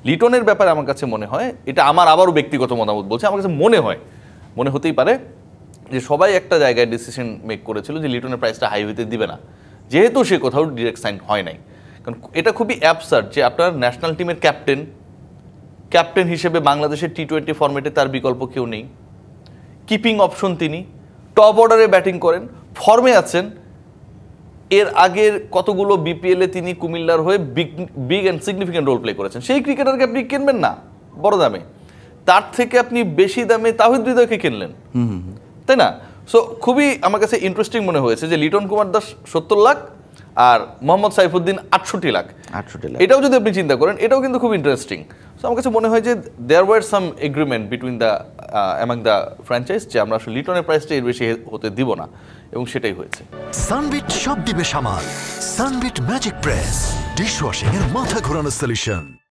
লিটনের ব্যাপারে আমার কাছে মনে হয়, এটা আমার আবারও ব্যক্তিগত মতামত বলছে, আমার কাছে মনে হতেই পারে যে সবাই একটা জায়গায় ডিসিশন মেক করেছিল যে লিটনের প্রাইসটা হাই হইতে দিবে না, যেহেতু সে কোথাও ডিরেক্ট সাইন হয় নাই। কারণ এটা খুবই অ্যাবসার্ড যে আপনার ন্যাশনাল টিমের ক্যাপ্টেন হিসেবে বাংলাদেশের টি-20 ফরম্যাটে তার বিকল্প কেউ নেই, কিপিং অপশন তিনি, টপ অর্ডারে ব্যাটিং করেন, ফর্মে আছেন, এর আগের কতগুলো বিপিএলে তিনি কুমিল্লার হয়ে big and significant role play করেছেন। সেই ক্রিকেটারকে আপনি কিনবেন না বড় দামে, তার থেকে আপনি বেশি দামে তাহিদ হৃদয়কে কিনলেন, তাই না? সো খুবই আমার কাছে ইন্টারেস্টিং মনে হয়েছে যে লিটন কুমার দাস 70 লাখ আর মোহাম্মদ সাইফুদ্দিন 68 লাখ। এটাও যদি আপনি চিন্তা করেন, এটাও কিন্তু খুব ইন্টারেস্টিং। সো আমার কাছে মনে হয় যে there were some agreement between the among the franchise যে আমরা আসলে লিটনের প্রাইসটা এর বেশি হতে দিব না, এবং সেটাই হয়েছে। সানবিট সব দিবে সামাল। সানবিট ম্যাজিক প্রেস ডিশওয়াশিং এর মাথা ঘোরানো সলিউশন।